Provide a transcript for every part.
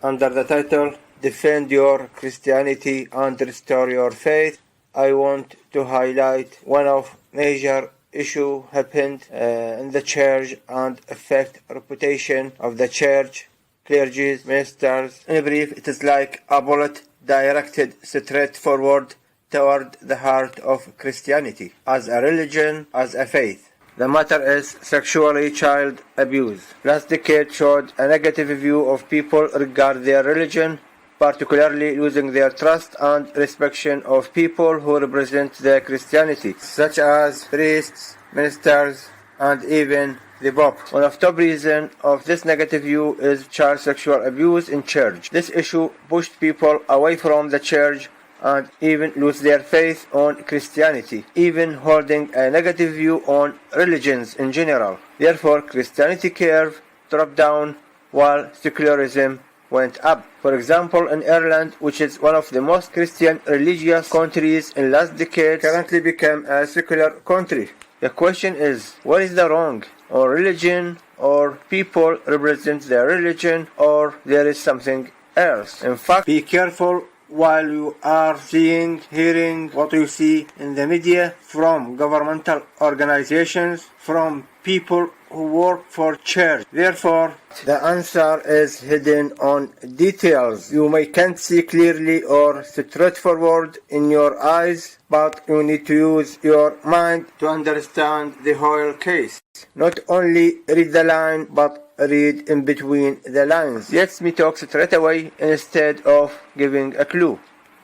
under the title Defend Your Christianity and Restore Your Faith. I want to highlight one of major issue happened in the church and affect reputation of the church, clergy, ministers. In brief, it is like a bullet directed straight forward toward the heart of Christianity as a religion, as a faith. The matter is sexually child abuse. Last decade showed a negative view of people regarding their religion, particularly losing their trust and respect of people who represent their Christianity, such as priests, ministers, and even the Pope. One of the top reasons of this negative view is child sexual abuse in church. This issue pushed people away from the church and even lose their faith on Christianity, even holding a negative view on religions in general. Therefore, Christianity curve dropped down while secularism went up. For example, in Ireland, which is one of the most Christian religious countries in last decade, currently became a secular country. The question is, what is the wrong? Or religion, or people represent their religion, or there is something else? In fact, be careful while you are seeing, hearing what you see in the media from governmental organizations, from people who work for church. Therefore, the answer is hidden on details. You can't see clearly or straightforward in your eyes, but you need to use your mind to understand the whole case. Not only read the line, but read in between the lines. Let me talk straight away instead of giving a clue.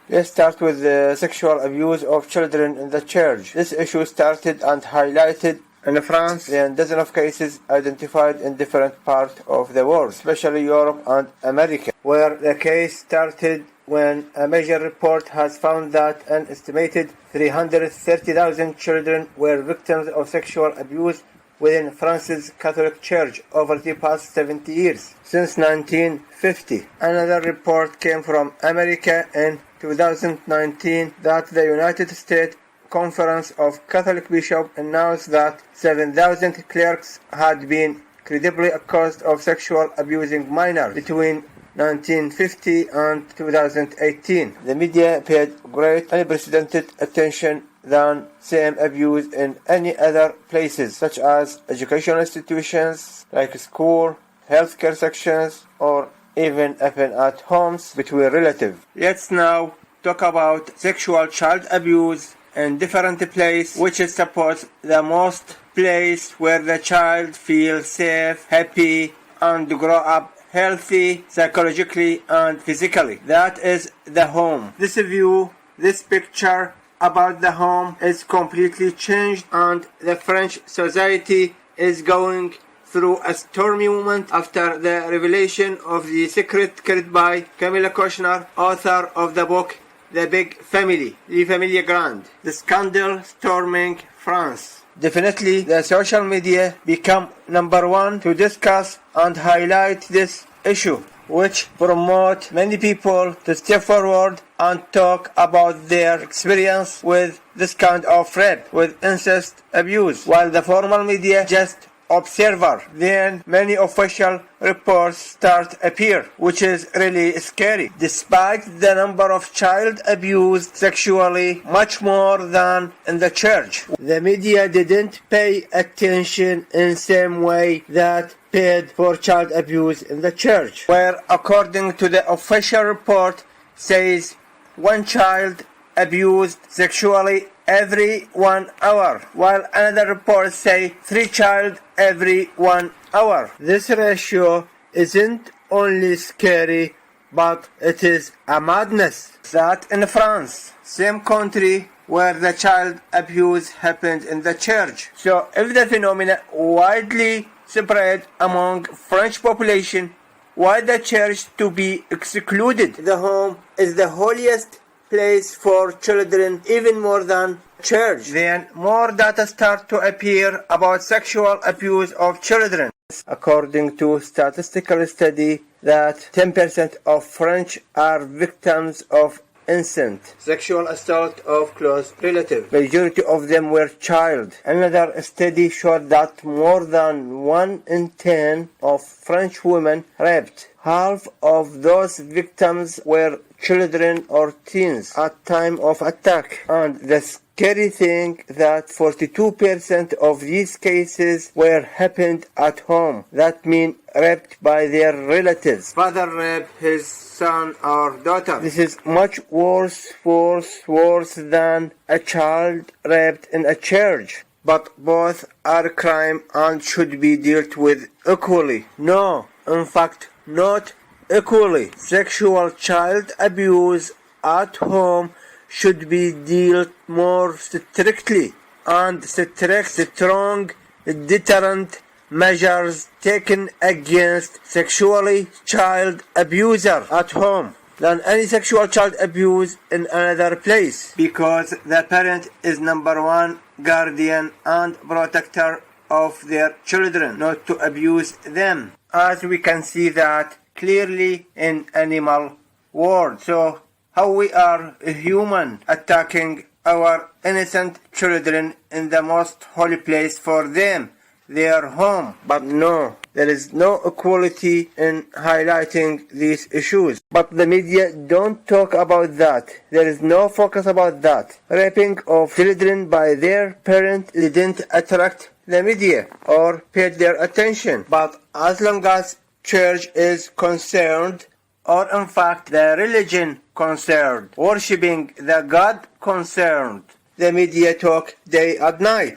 Let's start with the sexual abuse of children in the church. This issue started and highlighted in France, and dozens of cases identified in different parts of the world, especially Europe and America, where the case started when a major report has found that an estimated 330,000 children were victims of sexual abuse within France's Catholic Church over the past 70 years, since 1950. Another report came from America in 2019 that the United States Conference of Catholic Bishops announced that 7,000 clerics had been credibly accused of sexual abusing minors between 1950 and 2018. The media paid great unprecedented attention than same abuse in any other places, such as educational institutions like school, healthcare sections, or even at homes between relatives. Let's now talk about sexual child abuse in different places, which is supposed the most place where the child feels safe, happy, and grow up healthy psychologically and physically. That is the home. This view, this picture about the home is completely changed, and the French society is going through a stormy moment after the revelation of the secret carried by Camilla Kushner, author of the book The Big Family, Le Famille Grande. The scandal storming France. Definitely, the social media become number one to discuss and highlight this issue, which promote many people to step forward and talk about their experience with this kind of rape, with incest abuse, while the formal media just observer. Then many official reports start appear, which is really scary. Despite the number of child abused sexually much more than in the church, the media didn't pay attention in same way that paid for child abuse in the church, where according to the official report says one child abused sexually every 1 hour, while another report say 3 child every 1 hour. This ratio isn't only scary, but it is a madness. That in France, same country where the child abuse happened in the church. So if the phenomena widely spread among French population, why the church to be excluded? The home is the holiest place for children, even more than church. Then more data start to appear about sexual abuse of children. According to statistical study that 10% of French are victims of incest, sexual assault of close relatives. Majority of them were child. Another study showed that more than 1 in 10 of French women raped half of those victims were children or teens at time of attack. And the scary thing that 42% of these cases were happened at home. That means raped by their relatives. Father raped his son or daughter. This is much worse than a child raped in a church. But both are crime and should be dealt with equally. No, in fact, not equally. Sexual child abuse at home should be dealt more strictly, and strong deterrent measures taken against sexually child abuser at home than any sexual child abuse in another place, because the parent is number one guardian and protector of their children, not to abuse them, as we can see that clearly in animal world. So how we are human attacking our innocent children in the most holy place for them, their home. But no, there is no equality in highlighting these issues. But the media don't talk about that. There is no focus about that. Raping of children by their parents didn't attract the media or paid their attention. But as long as church is concerned, or in fact the religion concerned, worshipping the God concerned, the media talk day and night.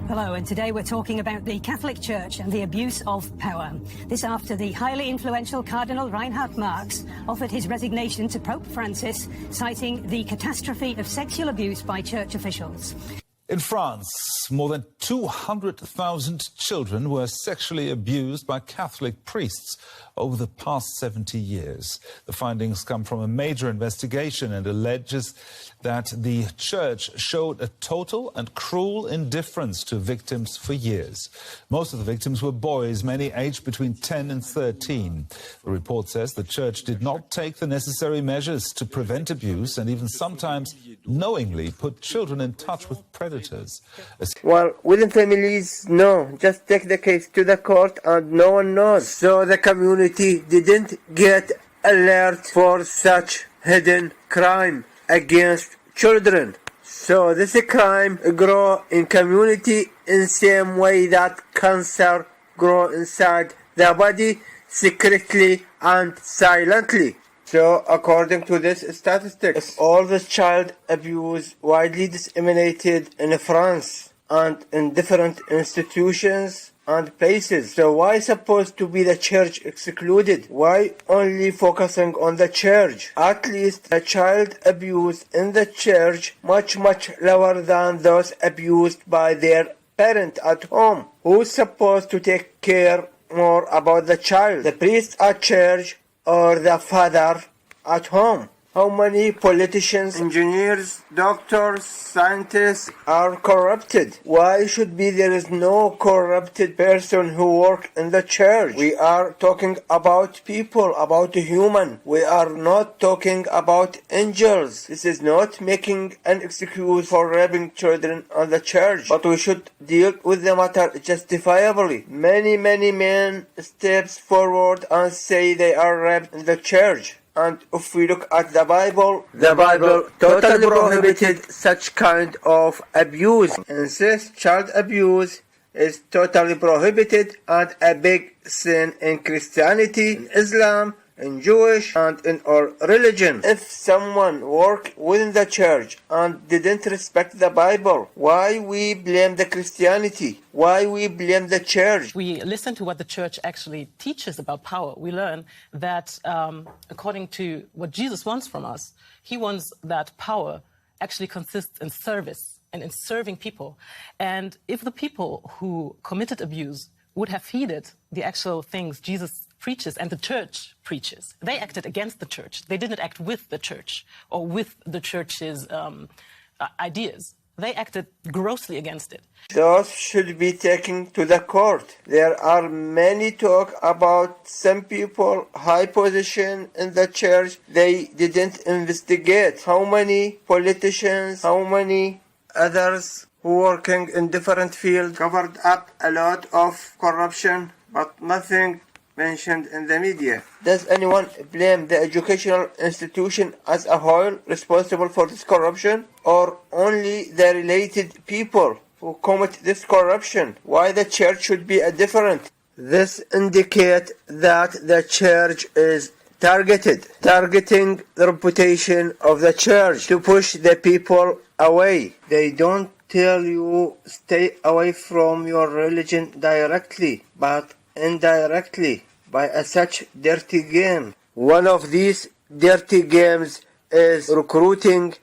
Hello, and today we're talking about the Catholic Church and the abuse of power. This after the highly influential Cardinal Reinhard Marx offered his resignation to Pope Francis, citing the catastrophe of sexual abuse by church officials. In France, more than 200,000 children were sexually abused by Catholic priests over the past 70 years. The findings come from a major investigation and alleges that the church showed a total and cruel indifference to victims for years. Most of the victims were boys, many aged between 10 and 13. The report says the church did not take the necessary measures to prevent abuse and even sometimes knowingly put children in touch with predators. Well, within families, no. Just take the case to the court and no one knows. So the community didn't get alert for such hidden crime against children. So this crime grow in community in same way that cancer grow inside the body, secretly and silently. So according to this statistics, all this child abuse widely disseminated in France and in different institutions and places. So why supposed to be the church excluded? Why only focusing on the church? At least the child abuse in the church much lower than those abused by their parent at home. Who's supposed to take care more about the child? The priest at church or the father at home? How many politicians, engineers, doctors, scientists are corrupted? Why should be there is no corrupted person who work in the church? We are talking about people, about a human. We are not talking about angels. This is not making an excuse for raping children on the church, but we should deal with the matter justifiably. Many men steps forward and say they are raped in the church. And if we look at the Bible totally prohibited such kind of abuse. Incest, child abuse is totally prohibited and a big sin in Christianity, in Islam, in Jewish, and in our religion. If someone worked within the church and didn't respect the Bible, why we blame the Christianity? Why we blame the church? We listen to what the church actually teaches about power. We learn that according to what Jesus wants from us, he wants that power actually consists in service and in serving people. And if the people who committed abuse would have heeded the actual things Jesus preaches and the church preaches, they acted against the church. They didn't act with the church or with the church's ideas. They acted grossly against it. Those should be taken to the court. There are many talk about some people high position in the church. They didn't investigate. How many politicians, how many others who working in different fields covered up a lot of corruption, but nothing mentioned in the media. Does anyone blame the educational institution as a whole responsible for this corruption, or only the related people who commit this corruption? Why the church should be different? This indicates that the church is targeting the reputation of the church to push the people away. They don't tell you stay away from your religion directly, but indirectly by such dirty game. One of these dirty games is recruiting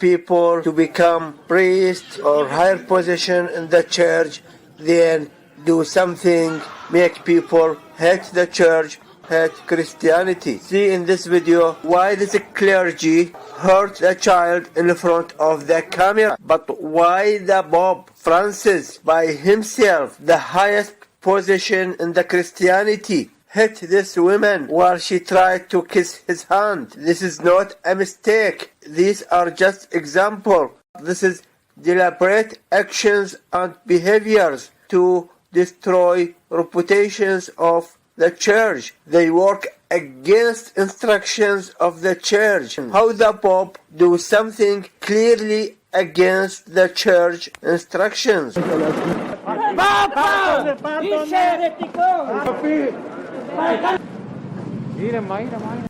people to become priests or higher position in the church, then do something, make people hate the church, hate Christianity. See in this video why this clergy hurt the child in front of the camera, but why the Pope Francis by himself, the highest position in the Christianity, hit this woman while she tried to kiss his hand. This is not a mistake. These are just examples. This is deliberate actions and behaviors to destroy reputations of the church. They work against instructions of the church. How the Pope do something clearly against the church instructions?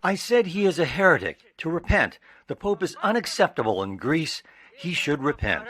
I said he is a heretic, to repent. The Pope is unacceptable in Greece. He should repent.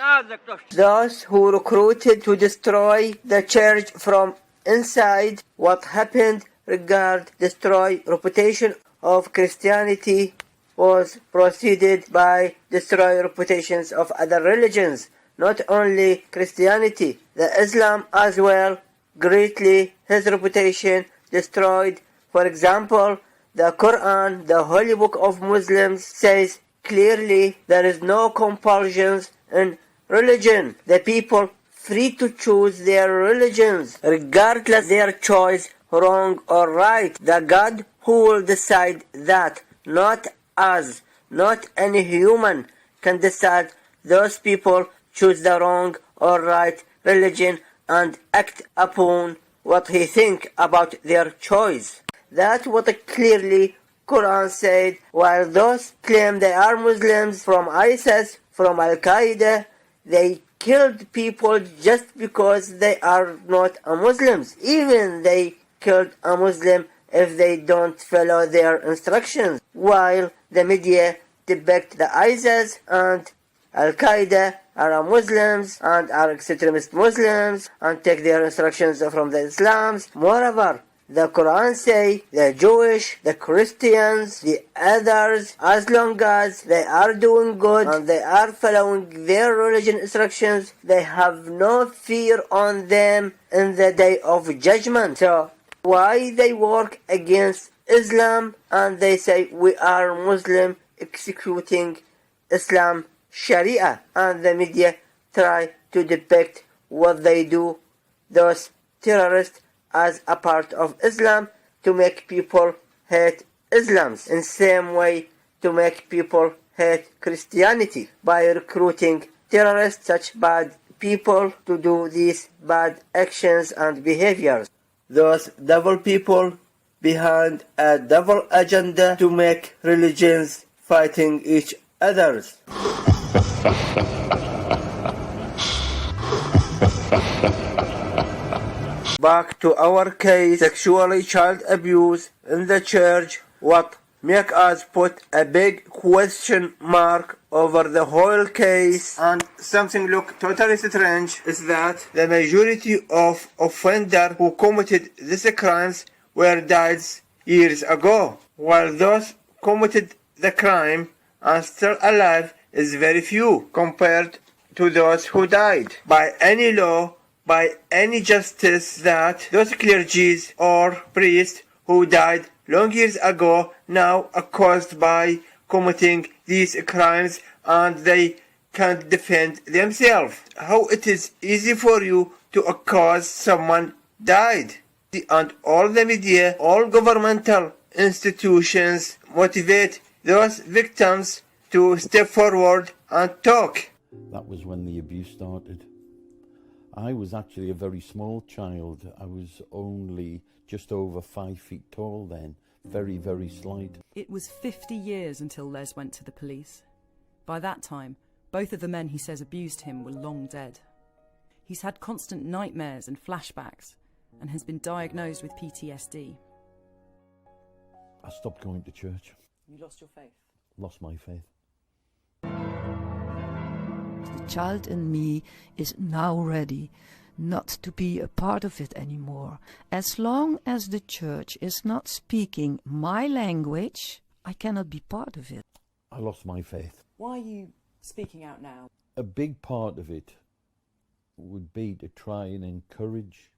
Those who recruited to destroy the church from inside, what happened regard destroy reputation of Christianity was proceeded by destroy reputations of other religions, not only Christianity, the Islam as well, greatly his reputation destroyed. For example, the Quran, the holy book of Muslims, says clearly there is no compulsions in religion. The people free to choose their religions, regardless their choice, wrong or right. The God who will decide that, not us, not any human can decide. Those people choose the wrong or right religion and act upon what he think about their choice. That's what clearly Quran said, while those claim they are Muslims from ISIS, from Al-Qaeda, they killed people just because they are not a Muslims. Even they killed a Muslim if they don't follow their instructions. While the media depict the ISIS and Al-Qaeda are Muslims and are extremist Muslims and take their instructions from the Islams. Moreover, the Quran say the Jewish, the Christians, the others, as long as they are doing good and they are following their religion instructions, they have no fear on them in the day of judgment. So why they work against Islam and they say we are Muslim executing Islam Sharia, and the media try to depict what they do, those terrorists, as a part of Islam to make people hate Islam, in same way to make people hate Christianity by recruiting terrorists, such bad people, to do these bad actions and behaviors. Those devil people behind a devil agenda to make religions fighting each others. Back to our case, sexually child abuse in the church, what make us put a big question mark over the whole case, and something look totally strange is that the majority of offenders who committed these crimes were died years ago, while those committed the crime and still alive is very few compared to those who died. By any law, by any justice, that those clergies or priests who died long years ago now are caused by committing these crimes and they can't defend themselves. How it is easy for you to accuse someone died, and all the media, all governmental institutions motivate those victims to step forward and talk. That was when the abuse started. I was actually a very small child. I was only just over 5 feet tall then, very, very slight. It was 50 years until Les went to the police. By that time, both of the men he says abused him were long dead. He's had constant nightmares and flashbacks and has been diagnosed with PTSD. I stopped going to church. You lost your faith? Lost my faith. The child in me is now ready not to be a part of it anymore. As long as the church is not speaking my language, I cannot be part of it. I lost my faith. Why are you speaking out now? A big part of it would be to try and encourage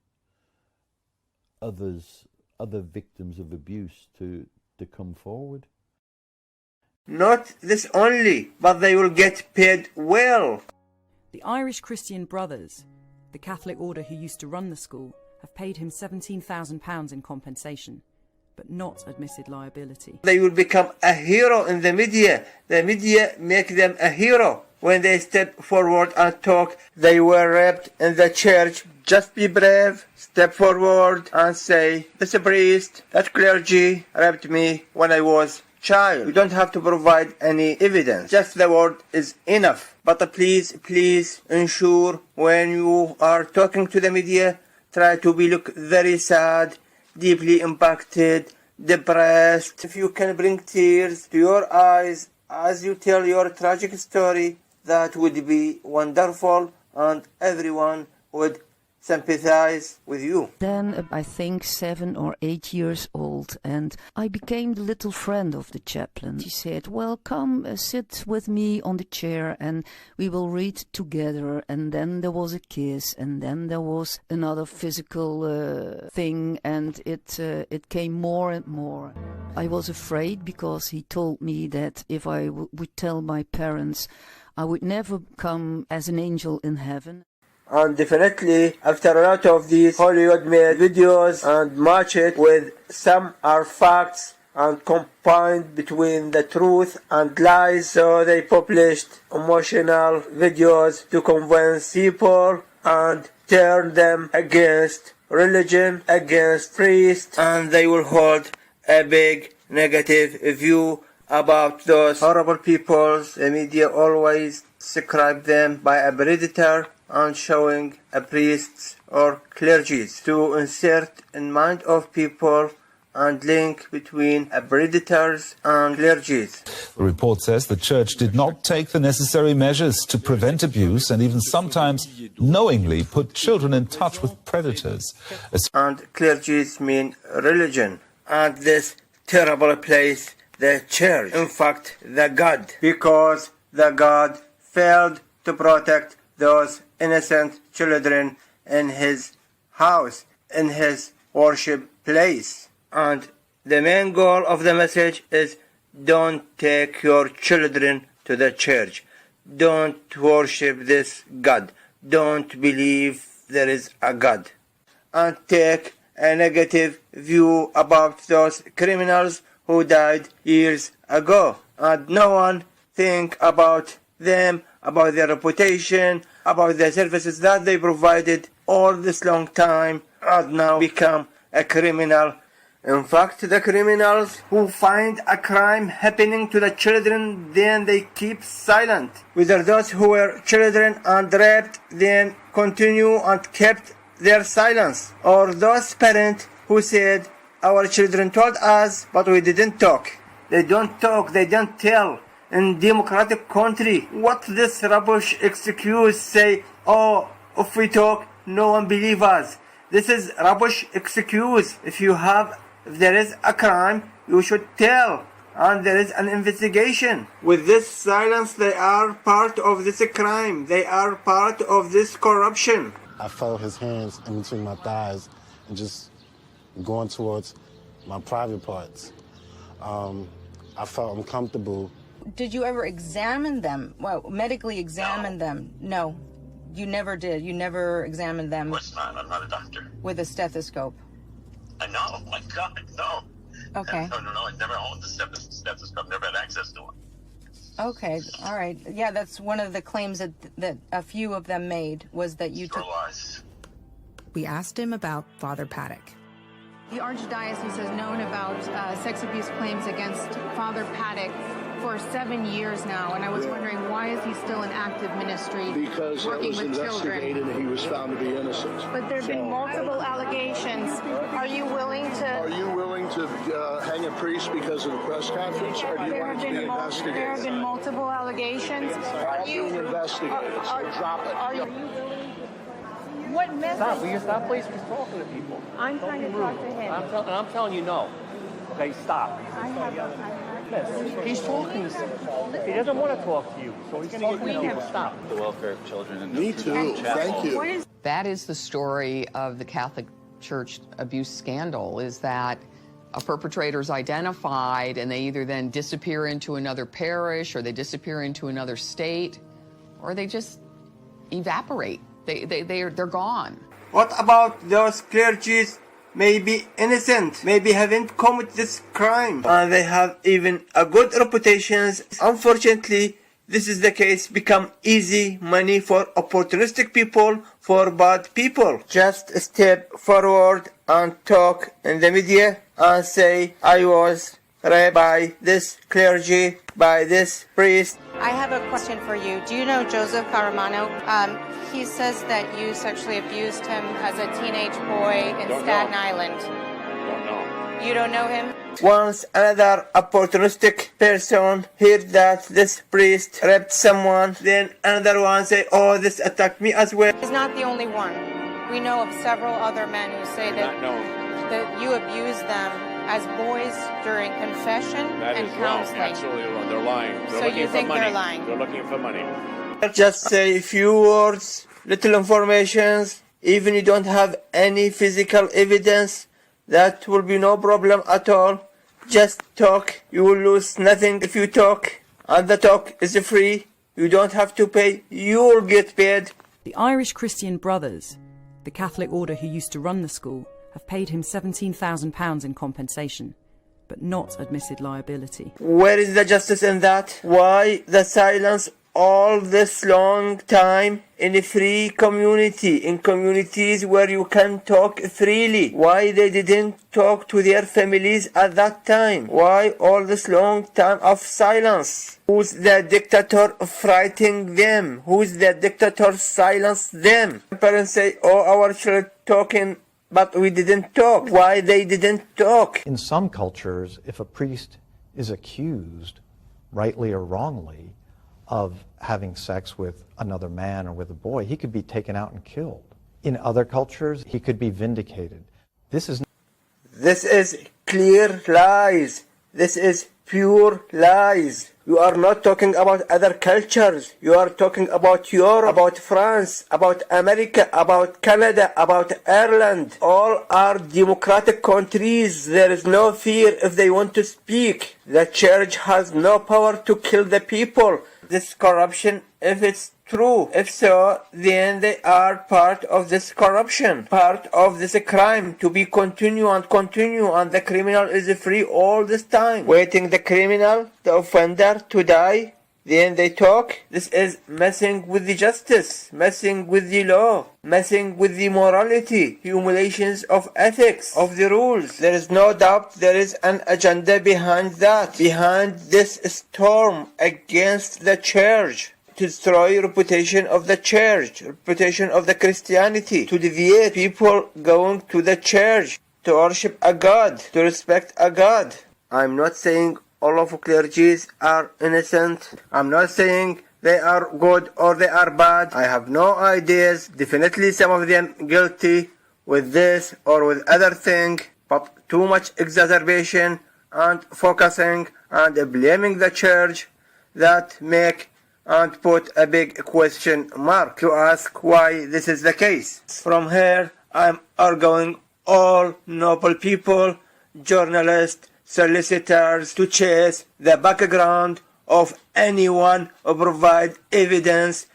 other victims of abuse to come forward. Not this only, but they will get paid well. The Irish Christian Brothers, the Catholic order who used to run the school, have paid him £17,000 in compensation, but not admitted liability. They will become a hero in the media. The media make them a hero. When they step forward and talk, they were raped in the church. Just be brave, step forward and say, this priest, that clergy raped me when I was child. You don't have to provide any evidence. Just the word is enough. But please ensure when you are talking to the media, try to look very sad, deeply impacted, depressed. If you can bring tears to your eyes as you tell your tragic story, that would be wonderful, and everyone would sympathize with you. Then I think 7 or 8 years old, and I became the little friend of the chaplain. She said, well, come sit with me on the chair and we will read together. And then there was a kiss, and then there was another physical thing, and it came more and more. I was afraid because he told me that if I would tell my parents, I would never come as an angel in heaven. And definitely, after a lot of these Hollywood made videos and match it with some are facts and combined between the truth and lies, so they published emotional videos to convince people and turn them against religion, against priests, and they will hold a big negative view about those horrible people. The media always describe them by a predator and showing a priests or clergies to insert in mind of people and link between predators and clergies. The report says the church did not take the necessary measures to prevent abuse and even sometimes knowingly put children in touch with predators. And clergies mean religion. And this terrible place, the church, in fact, the God, because the God failed to protect those innocent children in his house, in his worship place. And the main goal of the message is don't take your children to the church. Don't worship this God. Don't believe there is a God. And take a negative view about those criminals who died years ago. And no one think about them, about their reputation, about the services that they provided all this long time, and now become a criminal. In fact, the criminals who find a crime happening to the children, then they keep silent. Whether those who were children and raped, then continue and kept their silence. Or those parents who said, our children told us, but we didn't talk. They don't talk, they don't tell. In democratic country, what this rubbish excuse say, oh, if we talk, no one believe us. This is rubbish excuse. If there is a crime, you should tell, and there is an investigation. With this silence, they are part of this crime. They are part of this corruption. I felt his hands in between my thighs and just going towards my private parts. I felt uncomfortable. Did you ever examine them? Well, medically examine them? No, you never did. You never examined them. Of course not. I'm not a doctor. With a stethoscope? No, my God, no. Okay. No. I never owned the stethoscope. Never had access to one. Okay, all right. Yeah, that's one of the claims that a few of them made, was that you took... lies. We asked him about Father Paddock. The Archdiocese has known about sex abuse claims against Father Paddock for 7 years now, and I was wondering, why is he still in active ministry because working it was with children? investigated and he was found to be innocent. But there have been multiple allegations. Are you willing to... Are you willing to hang a priest because of the press conference, or do you want it to be investigated? There have been multiple allegations. Are you investigated? So drop it. Are you What message? Stop, will you stop, please? He's talking to people. I'm trying to talk to him. I'm telling you no. Okay, stop. He's talking to someone. He doesn't want to talk to you, so he's talking to people. Stop. The welfare of children and Me too. Thank you. That is the story of the Catholic Church abuse scandal, is that a perpetrator is identified and they either then disappear into another parish, or they disappear into another state, or they just evaporate. They're gone. What about those clergies may be innocent, maybe haven't committed this crime, and they have even a good reputations? Unfortunately, this is the case, become easy money for opportunistic people, for bad people. Just step forward and talk in the media and say, I was raped by this clergy, by this priest. I have a question for you. Do you know Joseph Caramano? He says that you sexually abused him as a teenage boy in Staten Island. Don't know. You don't know him? Once another opportunistic person heard that this priest raped someone, then another one say, oh, this attacked me as well. He's not the only one. We know of several other men who say that you abused them as boys during confession and counseling. Absolutely wrong. They're lying. So you think they're lying? They're looking for money. Just say a few words, little informations, even you don't have any physical evidence, that will be no problem at all. Just talk, you will lose nothing if you talk, and the talk is free, you don't have to pay, you will get paid. The Irish Christian Brothers, the Catholic order who used to run the school, have paid him £17,000 in compensation, but not admitted liability. Where is the justice in that? Why the silence all this long time in a free community, in communities where you can talk freely? Why they didn't talk to their families at that time? Why all this long time of silence? Who's the dictator frightening them? Who's the dictator silence them? Parents say, oh, our children talking, but we didn't talk. Why they didn't talk? In some cultures, if a priest is accused, rightly or wrongly, of having sex with another man or with a boy, he could be taken out and killed. In other cultures, he could be vindicated. This is clear lies. This is pure lies. You are not talking about other cultures. You are talking about Europe, about France, about America, about Canada, about Ireland. All are democratic countries. There is no fear if they want to speak. The church has no power to kill the people. This corruption, if it's true, if so, then they are part of this corruption, part of this crime to be continue, and the criminal is free all this time, waiting the criminal, the offender to die, then they talk. This is messing with the justice, messing with the law, messing with the morality, humiliations of ethics, of the rules. There is no doubt there is an agenda behind that, behind this storm against the church, to destroy reputation of the church, reputation of the Christianity, to deviate people going to the church, to worship a God, to respect a God. I'm not saying all of clergies are innocent. I'm not saying they are good or they are bad. I have no ideas. Definitely some of them guilty with this or with other thing, but too much exacerbation and focusing and blaming the church that make and put a big question mark to ask why this is the case. From here, I'm arguing all noble people, journalists, solicitors, to chase the background of anyone who provide evidence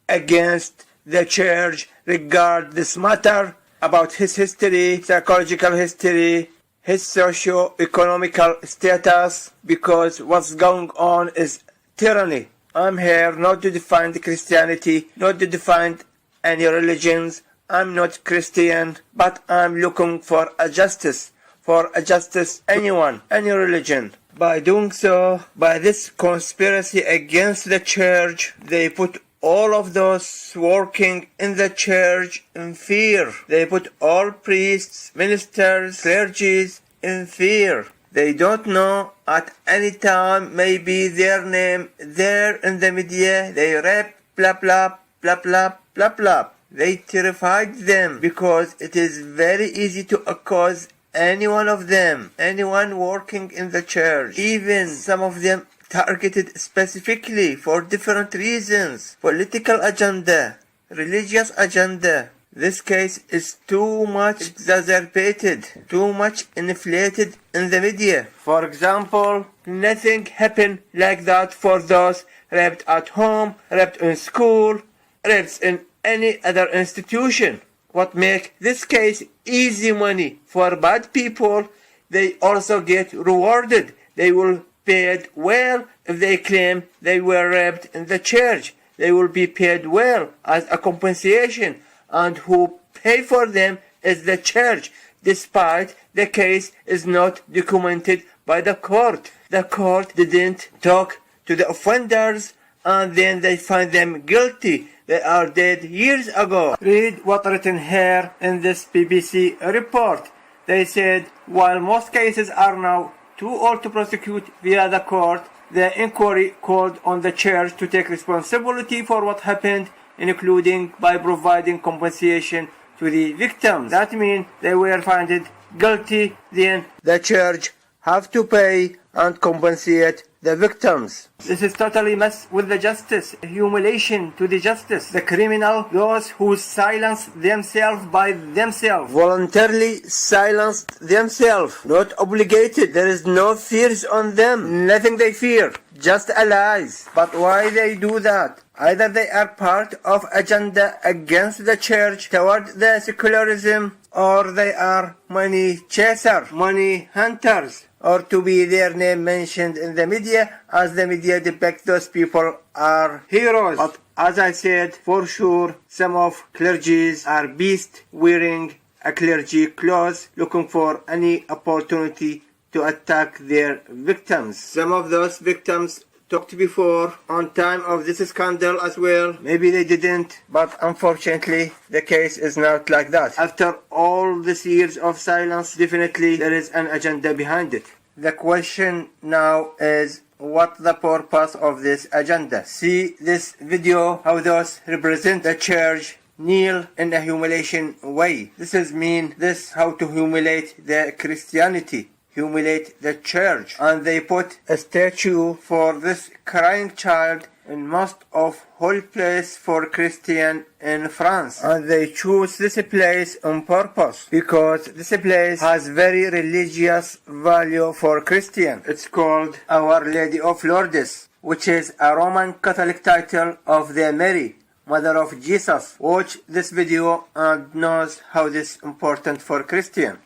against the church regarding this matter, about his history, psychological history, his socio-economical status, because what's going on is tyranny. I'm here not to define Christianity, not to define any religions. I'm not Christian, but I'm looking for a justice, for justice anyone, any religion. By doing so, by this conspiracy against the church, they put all of those working in the church in fear. They put all priests, ministers, clergies in fear. They don't know at any time maybe their name there in the media. They rap, blah blah, blah blah, blah blah. They terrified them because it is very easy to accuse any one of them, anyone working in the church, even some of them targeted specifically for different reasons, political agenda, religious agenda. This case is too much exacerbated, too much inflated in the media. For example, nothing happened like that for those raped at home, raped in school, raped in any other institution. What makes this case easy money for bad people, they also get rewarded. They will paid well if they claim they were raped in the church. They will be paid well as a compensation, and who pay for them is the church, despite the case is not documented by the court. The court didn't talk to the offenders, and then they find them guilty. They are dead years ago. Read what written here in this BBC report. They said, while most cases are now too old to prosecute via the court, the inquiry called on the church to take responsibility for what happened, including by providing compensation to the victims. That means they were found guilty, then the church have to pay and compensate the victims. This is totally mess with the justice, humiliation to the justice. The criminal, those who silence themselves by themselves, voluntarily silenced themselves, not obligated. There is no fears on them, nothing they fear, just lies. But why they do that? Either they are part of agenda against the church toward the secularism, or they are money chaser, money hunters, or to be their name mentioned in the media, as the media depict those people are heroes. But as I said, for sure, some of clergies are beasts wearing a clergy clothes, looking for any opportunity to attack their victims. Some of those victims talked before on time of this scandal as well. Maybe they didn't, but unfortunately the case is not like that. After all these years of silence, definitely there is an agenda behind it. The question now is, what the purpose of this agenda? See this video, how those represent the church kneel in a humiliation way. This is how to humiliate the Christianity, humiliate the church. And they put a statue for this crying child in most of holy place for Christian in France. And they choose this place on purpose because this place has very religious value for Christian. It's called Our Lady of Lourdes, which is a Roman Catholic title of the Mary, Mother of Jesus. Watch this video and knows how this is important for Christian.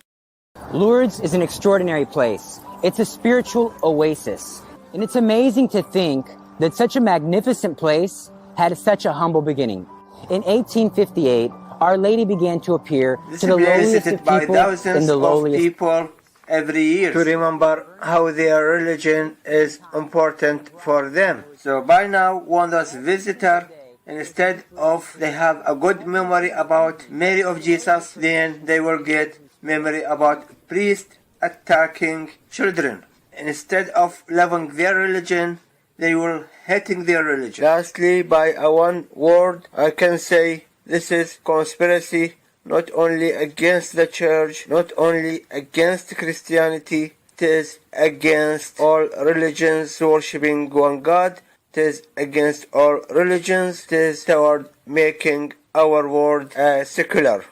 Lourdes is an extraordinary place. It's a spiritual oasis. And it's amazing to think that such a magnificent place had such a humble beginning. In 1858, Our Lady began to appear to the lowliest of people and the lowliest people every year to remember how their religion is important for them. So by now, when those visitors, instead of they have a good memory about Mary of Jesus, then they will get memory about priests attacking children. Instead of loving their religion, they will hating their religion. Lastly, by a one word, I can say this is conspiracy not only against the church, not only against Christianity, it is against all religions worshipping one God, it is against all religions, it is toward making our world secular.